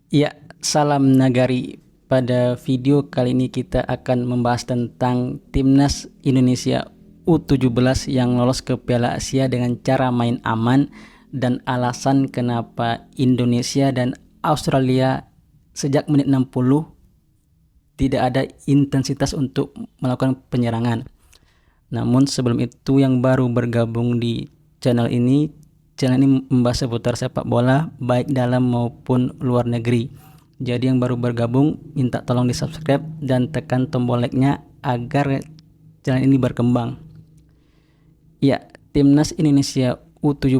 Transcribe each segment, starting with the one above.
Ya, salam Nagari. Pada video kali ini kita akan membahas tentang Timnas Indonesia U17 yang lolos ke Piala Asia dengan cara main aman dan alasan kenapa Indonesia dan Australia sejak menit 60 tidak ada intensitas untuk melakukan penyerangan. Namun sebelum itu, yang baru bergabung di channel ini membahas seputar sepak bola baik dalam maupun luar negeri. Jadi yang baru bergabung minta tolong di subscribe dan tekan tombol like-nya agar channel ini berkembang. Ya, Timnas Indonesia U17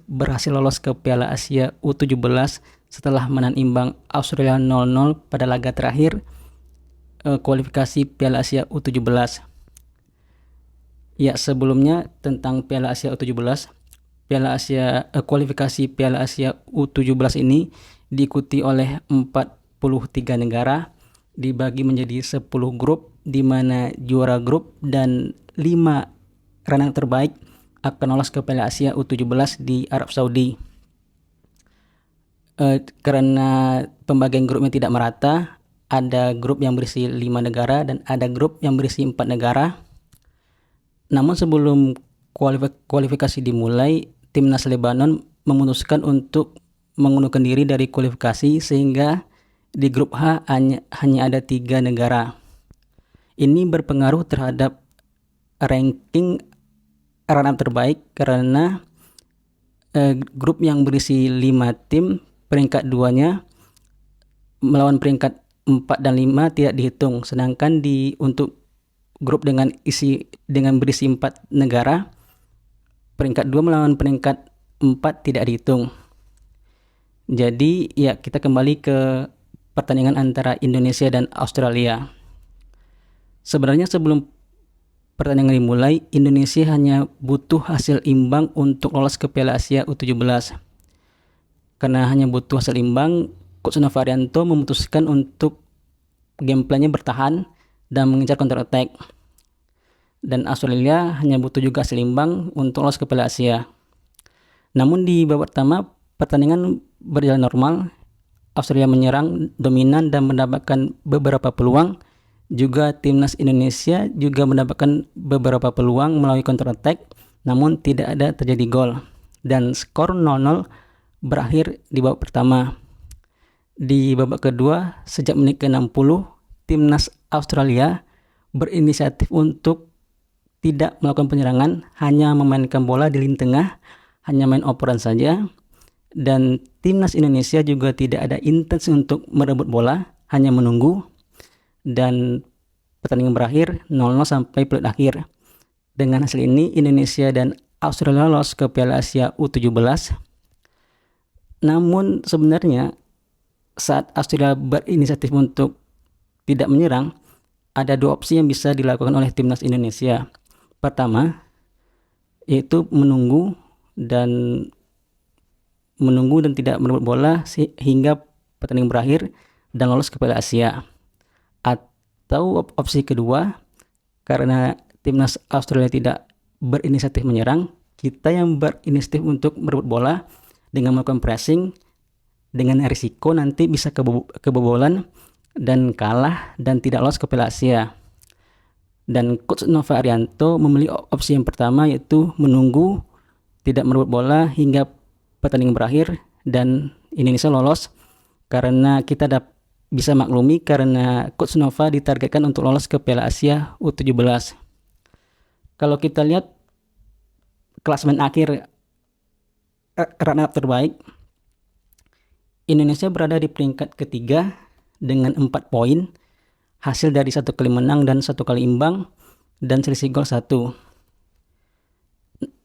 berhasil lolos ke Piala Asia U17 setelah menahan imbang Australia 0-0 pada laga terakhir kualifikasi Piala Asia U17. Ya, sebelumnya tentang Piala Asia U17. Kualifikasi Piala Asia U17 ini diikuti oleh 43 negara, dibagi menjadi 10 grup, di mana juara grup dan 5 runner terbaik akan lolos ke Piala Asia U17 di Arab Saudi. Karena pembagian grupnya tidak merata, ada grup yang berisi 5 negara dan ada grup yang berisi 4 negara. Namun sebelum kualifikasi dimulai, Timnas Lebanon memutuskan untuk mengundurkan diri dari kualifikasi sehingga di grup H hanya ada 3 negara. Ini berpengaruh terhadap ranking runner-up terbaik karena grup yang berisi 5 tim, peringkat 2-nya melawan peringkat 4 dan 5 tidak dihitung. Sedangkan untuk grup dengan berisi 4 negara, peringkat 2 melawan peringkat 4 tidak dihitung. Jadi ya, kita kembali ke pertandingan antara Indonesia dan Australia. Sebenarnya sebelum pertandingan dimulai, Indonesia hanya butuh hasil imbang untuk lolos ke Piala Asia U17. Karena hanya butuh hasil imbang, Coach Novarianto memutuskan untuk gameplaynya bertahan dan mengincar counter attack. Dan Australia hanya butuh juga hasil imbang untuk lolos ke Piala Asia. Namun di babak pertama, pertandingan berjalan normal. Australia menyerang dominan dan mendapatkan beberapa peluang. Juga Timnas Indonesia juga mendapatkan beberapa peluang melalui counter attack, namun tidak ada terjadi gol. Dan skor 0-0 berakhir di babak pertama. Di babak kedua, sejak menit ke-60, Timnas Australia berinisiatif untuk tidak melakukan penyerangan, hanya memainkan bola di lini tengah, hanya main operan saja. Dan Timnas Indonesia juga tidak ada intensi untuk merebut bola, hanya menunggu. Dan pertandingan berakhir 0-0 sampai peluit akhir. Dengan hasil ini, Indonesia dan Australia lolos ke Piala Asia U17. Namun sebenarnya saat Australia berinisiatif untuk tidak menyerang, ada 2 opsi yang bisa dilakukan oleh Timnas Indonesia. Pertama, yaitu menunggu dan tidak merebut bola hingga pertandingan berakhir dan lolos ke Piala Asia. Atau opsi kedua, karena Timnas Australia tidak berinisiatif menyerang, kita yang berinisiatif untuk merebut bola dengan melakukan pressing, dengan risiko nanti bisa kebobolan dan kalah dan tidak lolos ke Piala Asia. Dan Coach Novarianto memilih opsi yang pertama, yaitu menunggu, tidak merebut bola hingga pertandingan berakhir dan Indonesia lolos. Karena kita bisa maklumi karena Coach Nova ditargetkan untuk lolos ke Piala Asia U17. Kalau kita lihat klasemen akhir runner-up terbaik, Indonesia berada di peringkat ketiga dengan 4 poin, hasil dari 1 kali menang dan 1 kali imbang, dan selisih gol 1.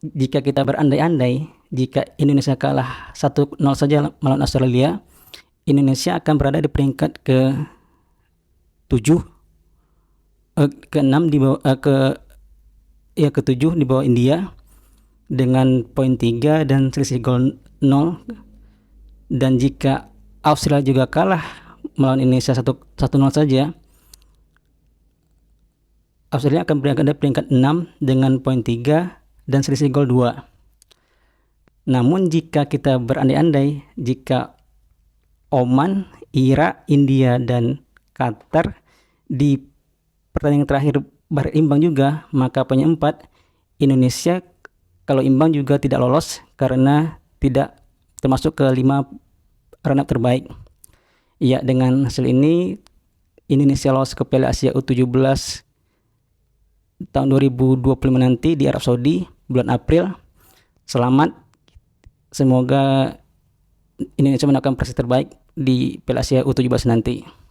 Jika kita berandai-andai, jika Indonesia kalah 1-0 saja melawan Australia, Indonesia akan berada di peringkat ke-6 di bawah ke-7 di bawah India dengan poin 3 dan selisih gol 0. Dan jika Australia juga kalah melawan Indonesia 1-0 saja, Australia akan berada di peringkat 6 dengan poin 3 dan selisih gol 2. Namun jika kita berandai-andai, jika Oman, Irak, India, dan Qatar. Di pertandingan terakhir berimbang juga, maka penyempat Indonesia kalau imbang juga tidak lolos karena tidak termasuk ke 5 runner-up terbaik. Ya, dengan hasil ini Indonesia lolos ke Piala Asia U17 tahun 2025 nanti di Arab Saudi bulan April. Selamat, semoga Indonesia menangkan prestasi terbaik di Piala Asia U17 nanti.